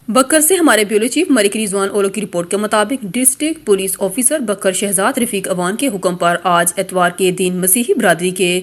بکر سے ہمارے bureau chief ملک رضوان اولو کی رپورٹ کے مطابق ڈسٹرکٹ پولیس آفیسر بکر شہزاد رفیق اوان کے حکم پر آج اتوار کے دن مسیحی برادری کے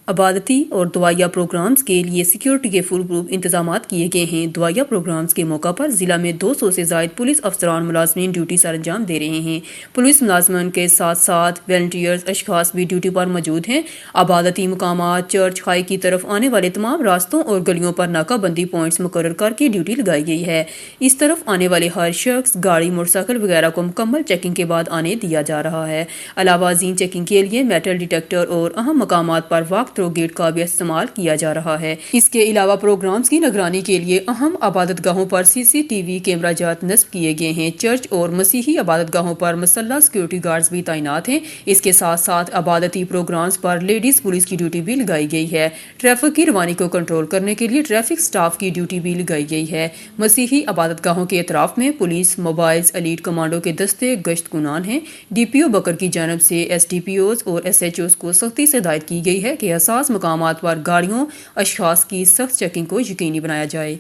عبادتی اور دعائیہ پروگرامز کے لیے سیکیورٹی کے فل پروف انتظامات کیے گئے ہیں۔ دعائیہ پروگرامز کے موقع پر ضلع میں 200 سے زائد پولیس افسران ملازمین ڈیوٹی سر انجام دے رہے ہیں۔ پولیس ملازمین کے ساتھ ساتھ والنٹیئرز اشخاص بھی ڈیوٹی پر موجود ہیں۔ عبادتی مقامات، چرچ خائی کی طرف آنے والے تمام راستوں اور گلیوں پر ناکہ بندی پوائنٹس مقرر کر کے ڈیوٹی لگائی گئی ہے۔ اس طرف آنے والے ہر شخص گاڑی، موٹر سائیکل وغیرہ کو مکمل چیکنگ کے بعد آنے دیا جا رہا ہے۔ علاوہ ازیں چیکنگ کے لیے میٹل ڈیٹیکٹر اور اہم مقامات پر واک تھرو گیٹ کا بھی استعمال کیا جا رہا ہے۔ اس کے علاوہ پروگرامز کی نگرانی کے لیے اہم عبادت گاہوں پر CCTV کیمرہ جات نصب کیے گئے ہیں۔ چرچ اور مسیحی عبادت گاہوں پر مسلح سیکورٹی گارڈز بھی تعینات ہیں۔ اس کے ساتھ ساتھ عبادتی پروگرامز پر لیڈیز پولیس کی ڈیوٹی بھی لگائی گئی ہے۔ ٹریفک کی روانی کو کنٹرول کرنے کے لیے ٹریفک سٹاف کی ڈیوٹی بھی لگائی گئی ہے۔ مسیحی عبادت گاہوں کے اطراف میں پولیس موبائلز ایلیٹ کمانڈو کے دستے گشت کنان ہیں۔ DPO بکر کی جانب سے SDPOز اور SHOز کو سختی سے ہدایت کی گئی ہے کہ حساس مقامات پر گاڑیوں، اشخاص کی سخت چیکنگ کو یقینی بنایا جائے۔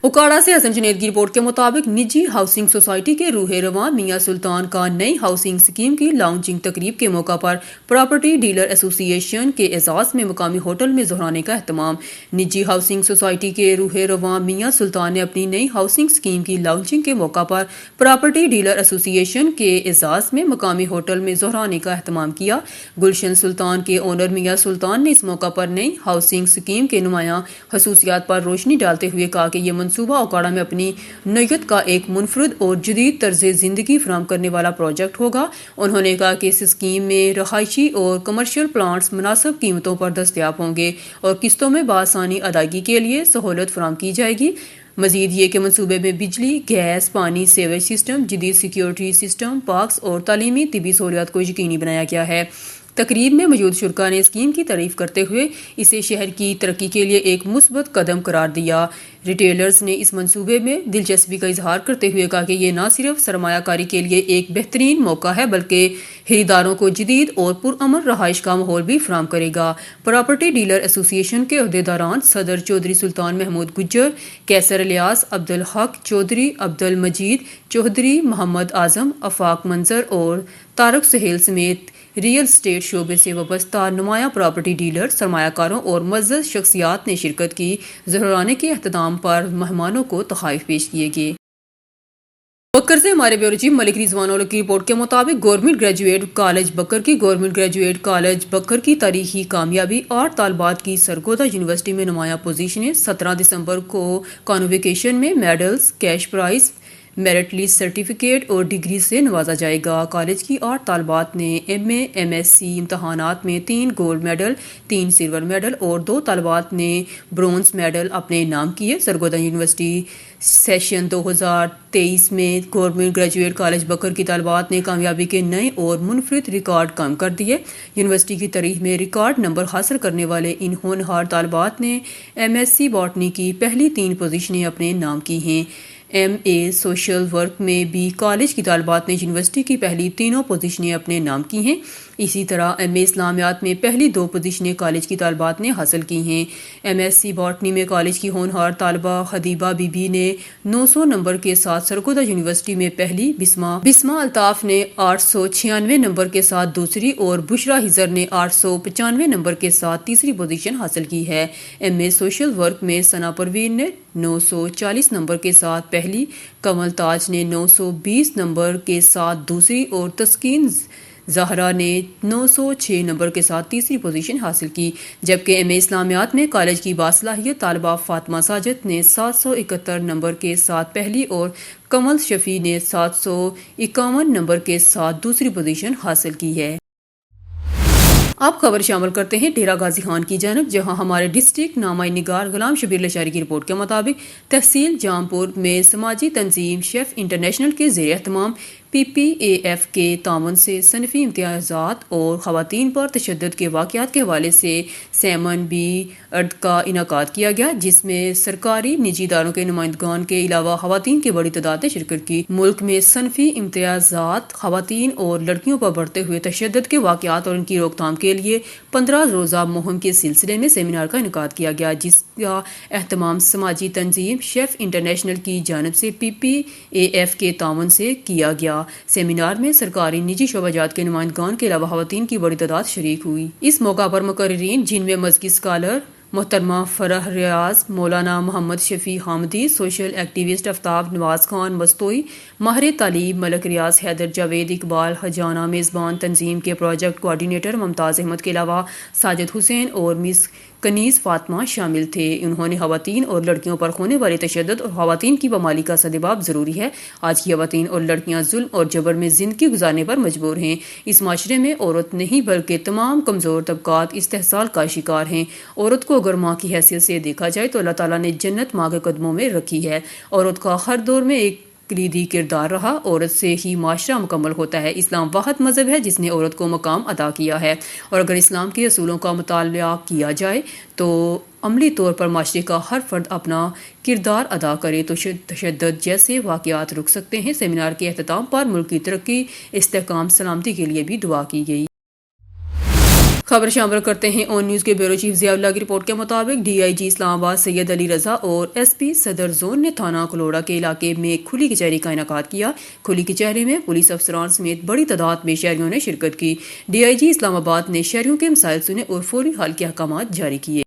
اکاڑا سے حسن جنید کی رپورٹ کے مطابق نجی ہاؤسنگ سوسائٹی کے روح رواں میاں سلطان کا نئی ہاؤسنگ اسکیم کی لانچنگ تقریب کے موقع پر پراپرٹی ڈیلر ایسوسی ایشن کے اعزاز میں مقامی ہوٹل میں ظہرانے کا اہتمام۔ نجی ہاؤسنگ سوسائٹی کے روح رواں میاں سلطان نے اپنی نئی ہاؤسنگ اسکیم کی لانچنگ کے موقع پر پراپرٹی ڈیلر ایسوسی ایشن کے اعزاز میں مقامی ہوٹل میں ظہرانے کا اہتمام کیا۔ گلشن سلطان کے اونر میاں سلطان نے اس موقع پر نئی ہاؤسنگ اسکیم کے نمایاں خصوصیات پر روشنی ڈالتے ہوئے کہا کہ یہ منصوبہ اکاڑا میں اپنی نوعیت کا ایک منفرد اور جدید طرز زندگی فراہم کرنے والا پروجیکٹ ہوگا۔ انہوں نے کہا کہ اس اسکیم میں رہائشی اور کمرشل پلانٹس مناسب قیمتوں پر دستیاب ہوں گے اور قسطوں میں بآسانی ادائیگی کے لیے سہولت فراہم کی جائے گی۔ مزید یہ کہ منصوبے میں بجلی، گیس، پانی، سیویج سسٹم، جدید سیکیورٹی سسٹم، پارکس اور تعلیمی طبی سہولیات کو یقینی بنایا گیا ہے۔ تقریب میں موجود شرکاء نے اسکیم کی تعریف کرتے ہوئے اسے شہر کی ترقی کے لیے ایک مثبت قدم قرار دیا۔ ریٹیلرز نے اس منصوبے میں دلچسپی کا اظہار کرتے ہوئے کہا کہ یہ نہ صرف سرمایہ کاری کے لیے ایک بہترین موقع ہے بلکہ خریداروں کو جدید اور پرامن رہائش کا ماحول بھی فراہم کرے گا۔ پراپرٹی ڈیلر ایسوسی ایشن کے عہدیداران صدر چودھری سلطان محمود گجر، کیسر الیاس، عبدالحق چودھری، عبدالمجید چودھری، محمد اعظم، آفاق منظر اور طارق سہیل سمیت ریئل اسٹیٹ شعبے سے وابستہ نمایاں پراپرٹی ڈیلر، سرمایہ کاروں اور معزز شخصیات نے شرکت کی۔ ظہرانے کے اختتام پر مہمانوں کو تحائف پیش کیے گئے۔ بکر سے ہمارے بیورو چیف ملک رضوان اولو کی رپورٹ کے مطابق گورنمنٹ گریجویٹ کالج بکر کی گورنمنٹ گریجویٹ کالج بکر کی تاریخی کامیابی 8 طالبات کی سرگودا یونیورسٹی میں نمایاں پوزیشنیں۔ 17 دسمبر کو کانووکیشن میں medals, cash prize, merit list certificate اور ڈگری سے نوازا جائے گا۔ کالج کی 8 طالبات نے MA MSc امتحانات میں 3 گولڈ میڈل، 3 سلور میڈل اور 2 طالبات نے برونز میڈل اپنے نام کیے۔ سرگودا یونیورسٹی سیشن 2023 میں گورنمنٹ گریجویٹ کالج بکر کی طالبات نے کامیابی کے نئے اور منفرد ریکارڈ قائم کر دیے۔ یونیورسٹی کی تاریخ میں ریکارڈ نمبر حاصل کرنے والے ان ہونہار طالبات نے MSc باٹنی کی پہلی 3 پوزیشنیں اپنے نام کی ہیں۔ MA سوشل ورک میں بھی کالج کی طالبات نے یونیورسٹی کی پہلی 3 پوزیشنیں اپنے نام کی ہیں۔ اسی طرح MA اسلامیات میں پہلی 2 پوزیشنیں کالج کی طالبات نے حاصل کی ہیں۔ MSc باٹنی میں کالج کی ہونہار طالبہ حدیبہ بی بی نے 900 نمبر کے ساتھ سرگودا یونیورسٹی میں پہلی، بسمہ الطاف نے 896 نمبر کے ساتھ دوسری اور بشرا ہزر نے 895 نمبر کے ساتھ تیسری پوزیشن حاصل کی ہے۔ MA سوشل ورک میں ثنا پروین نے 940 نمبر کے ساتھ پہلی، کمل تاج نے 920 نمبر کے ساتھ دوسری اور تسکین زہرا نے 906 نمبر کے ساتھ تیسری پوزیشن حاصل کی، جبکہ MA اسلامیات میں کالج کی باصلاحیت طالبہ فاطمہ ساجد نے 771 نمبر کے ساتھ پہلی اور کمل شفیع نے 751 نمبر کے ساتھ دوسری پوزیشن حاصل کی ہے۔ آپ خبر شامل کرتے ہیں ڈیرہ غازی خان کی جانب، جہاں ہمارے ڈسٹرکٹ نامہ نگار غلام شبیر لشاری کی رپورٹ کے مطابق تحصیل جام پور میں سماجی تنظیم شیف انٹرنیشنل کے زیر اہتمام PPAF کے تعاون سے صنفی امتیازات اور خواتین پر تشدد کے واقعات کے حوالے سے سیمن بی ارد کا انعقاد کیا گیا، جس میں سرکاری نجی اداروں کے نمائندگان کے علاوہ خواتین کی بڑی تعداد نے شرکت کی۔ ملک میں صنفی امتیازات، خواتین اور لڑکیوں پر بڑھتے ہوئے تشدد کے واقعات اور ان کی روک تھام کے لیے 15 روزہ مہم کے سلسلے میں سیمینار کا انعقاد کیا گیا، جس کا اہتمام سماجی تنظیم شیف انٹرنیشنل کی جانب سے PPAF کے تعاون سے کیا گیا۔ سیمینار میں سرکاری نجی شعبہ جات کے نمائندگان کے علاوہ خواتین کی بڑی تعداد شریک ہوئی۔ اس موقع پر مقررین، جن میں مذہبی اسکالر محترمہ فرح ریاض، مولانا محمد شفیع حامدی، سوشل ایکٹیوسٹ آفتاب نواز خان مستوئی، ماہر تعلیم ملک ریاض حیدر، جاوید اقبال حجانہ، میزبان تنظیم کے پروجیکٹ کوآرڈینیٹر ممتاز احمد کے علاوہ ساجد حسین اور مس کنیز فاطمہ شامل تھے۔ انہوں نے خواتین اور لڑکیوں پر ہونے والے تشدد اور خواتین کی پامالی کا سدباب ضروری ہے۔ آج کی خواتین اور لڑکیاں ظلم اور جبر میں زندگی گزارنے پر مجبور ہیں۔ اس معاشرے میں عورت نہیں بلکہ تمام کمزور طبقات استحصال کا شکار ہیں۔ عورت کو اگر ماں کی حیثیت سے دیکھا جائے تو اللہ تعالیٰ نے جنت ماں کے قدموں میں رکھی ہے۔ عورت کا ہر دور میں ایک کلیدی کردار رہا۔ عورت سے ہی معاشرہ مکمل ہوتا ہے۔ اسلام واحد مذہب ہے جس نے عورت کو مقام عطا کیا ہے، اور اگر اسلام کے اصولوں کا مطالعہ کیا جائے تو عملی طور پر معاشرے کا ہر فرد اپنا کردار ادا کرے تو تشدد جیسے واقعات رک سکتے ہیں۔ سیمینار کے اختتام پر ملک کی ترقی، استحکام، سلامتی کے لیے بھی دعا کی گئی۔ خبر شامل کرتے ہیں اون نیوز کے بیورو چیف ضیاء اللہ کی رپورٹ کے مطابق DIG اسلام آباد سید علی رضا اور SP صدر زون نے تھانہ کلوڑا کے علاقے میں کھلی کچہری کا انعقاد کیا۔ کھلی کچہری میں پولیس افسران سمیت بڑی تعداد میں شہریوں نے شرکت کی۔ DIG اسلام آباد نے شہریوں کے مسائل سنے اور فوری حل کے احکامات جاری کیے۔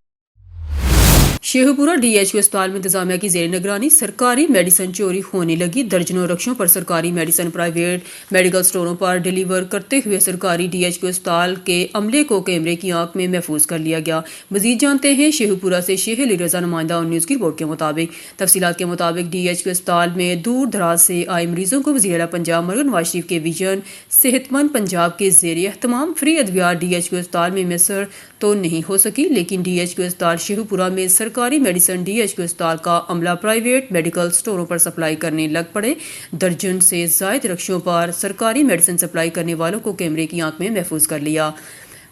شیخو پورہ DHQ اسپتال میں انتظامیہ کی زیر نگرانی سرکاری میڈیسن چوری ہونے لگی۔ درجنوں رکشوں پر سرکاری میڈیسن پرائیویٹ میڈیکل سٹوروں پر ڈیلیور کرتے ہوئے سرکاری DHQ اسپتال کے عملے کو کیمرے کی آنکھ میں محفوظ کر لیا گیا۔ مزید جانتے ہیں شیخو پورہ سے شیخ علی رضا، نمائندہ اون نیوز کی رپورٹ کے مطابق۔ تفصیلات کے مطابق DHQ اسپتال میں دور دراز سے آئے مریضوں کو وزیر اعلیٰ پنجاب مریم نواز شریف کے ویژن صحت مند پنجاب کے زیر اہتمام فری ادویات DHQ اسپتال میں میسر تو نہیں ہو سکی، لیکن DHQ اسپتال شیخو پورہ میں سرکاری میڈیسن DHQ اسپتال کا عملہ پرائیویٹ میڈیکل سٹوروں پر سپلائی کرنے لگ پڑے۔ درجن سے زائد رکشوں پر سرکاری میڈیسن سپلائی کرنے والوں کو کیمرے کی آنکھ میں محفوظ کر لیا۔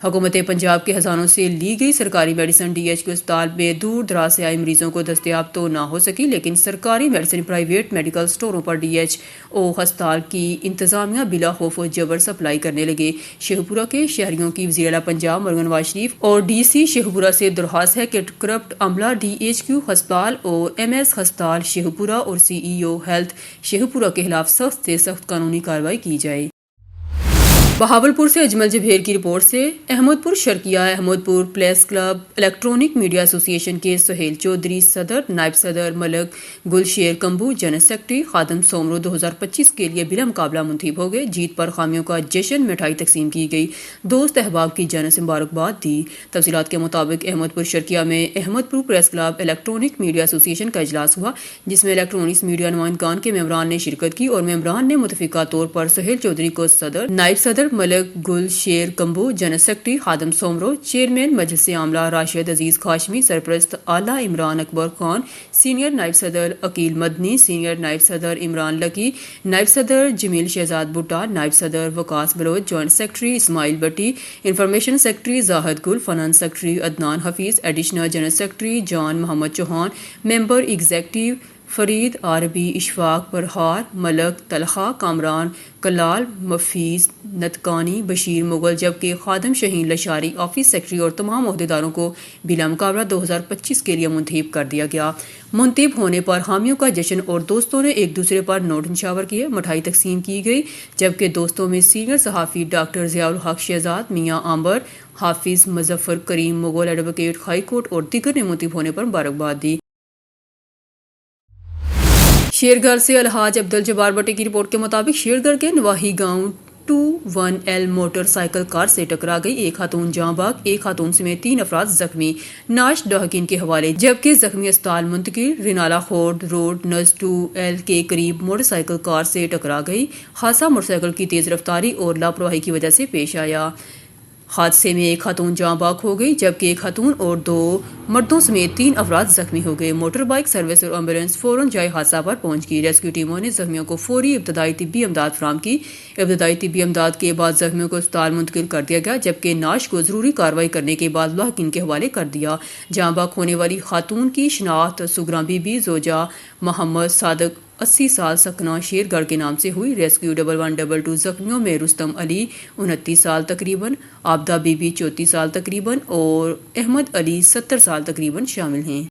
حکومت پنجاب کے خزانوں سے لی گئی سرکاری میڈیسن DHQ اسپتال میں دور دراز سے آئے مریضوں کو دستیاب تو نہ ہو سکی، لیکن سرکاری میڈیسن پرائیویٹ میڈیکل سٹوروں پر DHO ہسپتال کی انتظامیہ بلا خوف و جبر سپلائی کرنے لگے۔ شیخو پورہ کے شہریوں کی وزیر اعلیٰ پنجاب مریم نواز شریف اور DC شیخو پورہ سے درخواست ہے کہ کرپٹ عملہ DHQ ہسپتال اور MS ہسپتال شیخو پورہ اور CEO ہیلتھ شیخو پورہ کے خلاف سخت سے سخت قانونی کارروائی کی جائے۔ بہاولپور سے اجمل جبیر کی رپورٹ سے احمد پور شرقیہ احمد پور پریس کلب الیکٹرانک میڈیا ایسوسی ایشن کے سہیل چودھری صدر، نائب صدر ملک گل شیر کمبو، جنرل سیکرٹری خادم سومرو 2025 کے لیے بلا مقابلہ منتخب ہو گئے۔ جیت پر خامیوں کا جشن، مٹھائی تقسیم کی گئی، دوست احباب کی جانب سے مبارکباد دی۔ تفصیلات کے مطابق احمد پور شرقیہ میں احمد پور پریس کلب الیکٹرانک میڈیا ایسوسی ایشن کا اجلاس ہوا، جس میں الیکٹرانکس میڈیا نمائندگان کے ممبران نے شرکت کی، اور ممبران نے متفقہ طور پر سہیل چودھری کو صدر، نائب صدر ملک گل شیر کمبو، جنرل سیکرٹری خادم سومرو، چیئرمین مجلس عاملہ راشد عزیز کاشمی، سرپرست اعلیٰ عمران اکبر خان، سینئر نائب صدر عقیل مدنی، سینئر نائب صدر عمران لکی، نائب صدر جمیل شہزاد بھٹا، نائب صدر Waqas Baloch, joint secretary Ismail Batti, information secretary Zahid Gul, finance secretary Adnan Hafeez, additional general secretary Jan Muhammad Chauhan, member executive Farid Arabi, Ishfaq Prahar, ملک طلحہ، کامران کلال، مفیز نتکانی، بشیر مغل، جبکہ خادم شہین لشاری آفس سیکرٹری اور تمام عہدیداروں کو بلا مقابلہ 2025 کے لیے منتخب کر دیا گیا۔ منتخب ہونے پر حامیوں کا جشن اور دوستوں نے ایک دوسرے پر نوٹ نشاور کیے، مٹھائی تقسیم کی گئی، جبکہ دوستوں میں سینئر صحافی ڈاکٹر ضیاء الحق شہزاد، میاں آمبر، حافظ مظفر کریم مغل، ایڈوکیٹ ہائی کورٹ اور دیگر نے منتخب ہونے پر مبارکباد دی۔ شیرگھر سے الحاج عبدالجبار بٹی کی رپورٹ کے مطابق شیرگھر کے نواحی گاؤں 21L موٹر سائیکل کار سے ٹکرا گئی، ایک خاتون جاں بحق، ایک خاتون سمیت 3 افراد زخمی، ناش ڈاہکین کے حوالے، جبکہ زخمی اسپتال منتقل۔ رینالہ خورد روڈ نز 2L کے قریب موٹر سائیکل کار سے ٹکرا گئی۔ حادثہ موٹر سائیکل کی تیز رفتاری اور لاپرواہی کی وجہ سے پیش آیا۔ حادثے میں ایک خاتون جاں بحق ہو گئی جبکہ ایک خاتون اور 2 مردوں سمیت 3 افراد زخمی ہو گئے۔ موٹر بائیک سروس اور ایمبولینس فوراً جائے حادثہ پر پہنچ گئی۔ ریسکیو ٹیموں نے زخمیوں کو فوری ابتدائی طبی امداد فراہم کی۔ ابتدائی طبی امداد کے بعد زخمیوں کو اسپتال منتقل کر دیا گیا جبکہ نعش کو ضروری کارروائی کرنے کے بعد لاحقین کے حوالے کر دیا۔ جاں بحق ہونے والی خاتون کی شناخت سگراں بی بی زوجہ محمد صادق 80 سال سکنہ شیر گڑھ کے نام سے ہوئی۔ ریسکیو 1122 زخمیوں میں رستم علی 29 سال تقریباً، عابدہ بی بی 34 سال تقریباً اور احمد علی 70 سال تقریباً شامل ہیں۔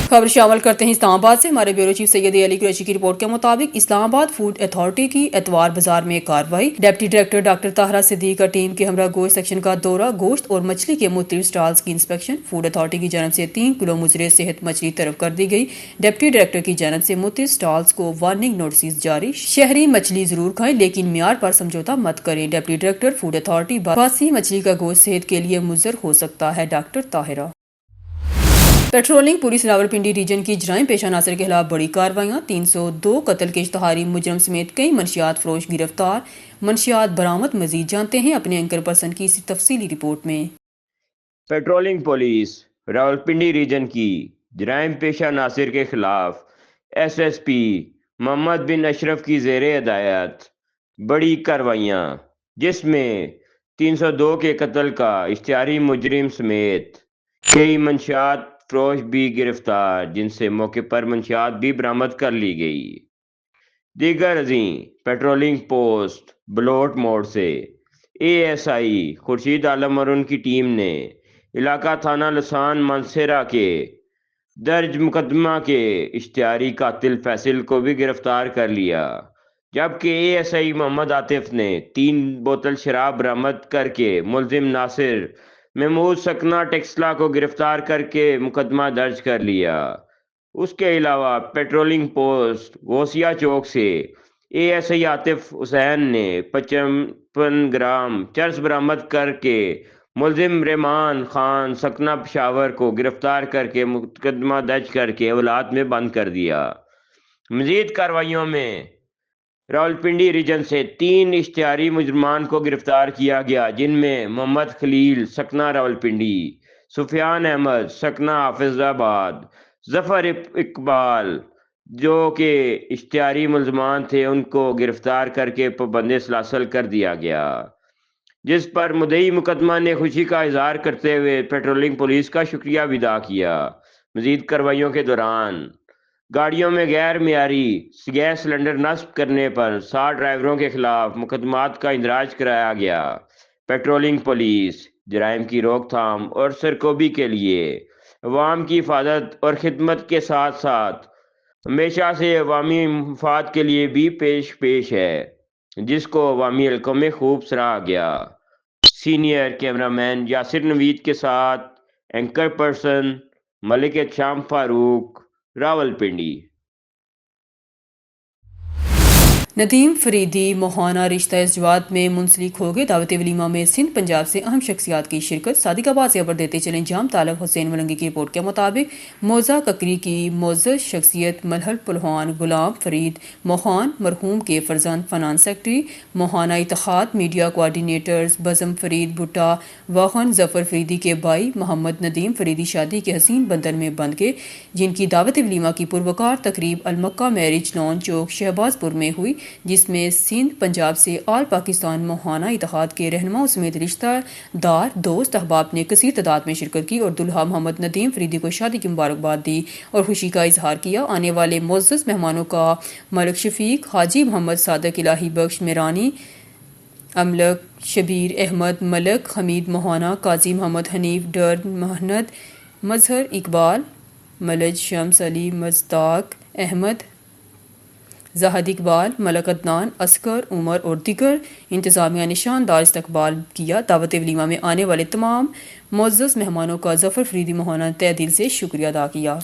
خبر شامل کرتے ہیں اسلام آباد سے۔ ہمارے بیورو چیف سید علی قریشی کی رپورٹ کے مطابق اسلام آباد فوڈ اتھارٹی کی اتوار بازار میں کارروائی۔ ڈپٹی ڈائریکٹر ڈاکٹر طاہرہ صدیق کا ٹیم کے ہمراہ گوشت سیکشن کا دورہ، گوشت اور مچھلی کے مختلف سٹالز کی انسپیکشن۔ فوڈ اتھارٹی کی جانب سے 3 کلو مضر صحت مچھلی طرف کر دی گئی۔ ڈپٹی ڈائریکٹر کی جانب سے مختلف سٹالز کو وارننگ نوٹسز جاری۔ شہری مچھلی ضرور کھائیں لیکن معیار پر سمجھوتہ مت کریں۔ ڈپٹی ڈائریکٹر فوڈ اتھارٹی، باسی مچھلی کا گوشت صحت کے لیے مضر ہو سکتا ہے، doctor Tahira. Patrolling police Rawalpindi region کی جرائم پیشہ عناصر کے خلاف بڑی کارروائیاں۔ 302 قتل کے اشتہاری مجرم سمیت کئی منشیات فروش گرفتار، منشیات برآمد۔ مزید جانتے ہیں اپنے اینکر پرسن کی اس تفصیلی رپورٹ میں۔ پیٹرولنگ پولیس راولپنڈی ریجن کی جرائم پیشہ عناصر کے خلاف ایس ایس پی محمد بن اشرف کی زیر ہدایت بڑی کارروائیاں، جس میں 302 کے قتل کا اشتہاری مجرم سمیت کئی منشیات فروش بھی گرفتار، جن سے موقع پر منشیات بھی برآمد کر لی گئی۔ دیگر ازیں پیٹرولنگ پوسٹ بلوٹ موڑ سے اے ایس آئی خورشید عالم اور ان کی ٹیم نے علاقہ تھانہ لسان مانسہرہ کے درج مقدمہ کے اشتہاری قاتل فیصل کو بھی گرفتار کر لیا، جبکہ اے ایس آئی محمد عاطف نے 3 بوتل شراب برآمد کر کے ملزم ناصر محمود سکنہ ٹیکسلا کو گرفتار کر کے مقدمہ درج کر لیا۔ اس کے علاوہ پیٹرولنگ پوسٹ غوثیہ چوک سے اے ایس آئی عاطف حسین نے 55 گرام چرس برآمد کر کے ملزم ریحمان خان سکنہ پشاور کو گرفتار کر کے مقدمہ درج کر کے حوالات میں بند کر دیا۔ مزید کارروائیوں میں راولپنڈی ریجن سے 3 اشتہاری مجرمان کو گرفتار کیا گیا، جن میں محمد خلیل سکنہ راولپنڈی، سفیان احمد سکنہ حافظ آباد، ظفر اقبال جو کہ اشتہاری ملزمان تھے، ان کو گرفتار کر کے پابند سلاسل کر دیا گیا، جس پر مدعی مقدمہ نے خوشی کا اظہار کرتے ہوئے پیٹرولنگ پولیس کا شکریہ بھی ادا کیا۔ مزید کارروائیوں کے دوران گاڑیوں میں غیر معیاری گیس سلنڈر نصب کرنے پر 60 ڈرائیوروں کے خلاف مقدمات کا اندراج کرایا گیا۔ پیٹرولنگ پولیس جرائم کی روک تھام اور سرکوبی کے لیے عوام کی حفاظت اور خدمت کے ساتھ ساتھ ہمیشہ سے عوامی مفاد کے لیے بھی پیش ہے، جس کو عوامی حلقوں میں خوب سراہا گیا۔ سینئر کیمرامین یاسر نوید کے ساتھ اینکر پرسن ملک احتشام فاروق، راولپنڈی۔ ندیم فریدی ماہانہ رشتہ ازدواج میں منسلک ہو گئے۔ دعوت ولیمہ میں سندھ پنجاب سے اہم شخصیات کی شرکت۔ صادق آباد سے خبر دیتے چلیں جام طالب حسین ملنگی کی رپورٹ کے مطابق موزہ ککری کی معزز شخصیت ملحل پہلوان غلام فرید موہان، مرحوم کے فرزند فنان سیکرٹری موہانہ اتحاد، میڈیا کوآرڈینیٹرز بزم فرید بھٹا واہن، ظفر فریدی کے بھائی محمد ندیم فریدی شادی کے حسین بندھن میں بندھ گئے، جن کی دعوت ولیمہ کی پروقار تقریب المکہ میرج لان چوک شہباز پور میں ہوئی، جس میں سندھ پنجاب سے آل پاکستان موہانہ اتحاد کے رہنماؤں سمیت رشتہ دار، دوست احباب نے کثیر تعداد میں شرکت کی اور دلہا محمد ندیم فریدی کو شادی کی مبارکباد دی اور خوشی کا اظہار کیا۔ آنے والے معزز مہمانوں کا ملک شفیق، حاجی محمد صادق الہی بخش میرانی، املک شبیر احمد ملک، حمید موہانہ، قاضی محمد حنیف ڈر مہند، مظہر اقبال، ملج شمس علی، مصداق احمد، زاہد اقبال، ملک عدنان، اصغر عمر اور دیگر انتظامیہ نے شاندار استقبال کیا۔ دعوت ولیمہ میں آنے والے تمام معزز مہمانوں کا ظفر فریدی موہانہ نے تہہ دل سے شکریہ ادا کیا۔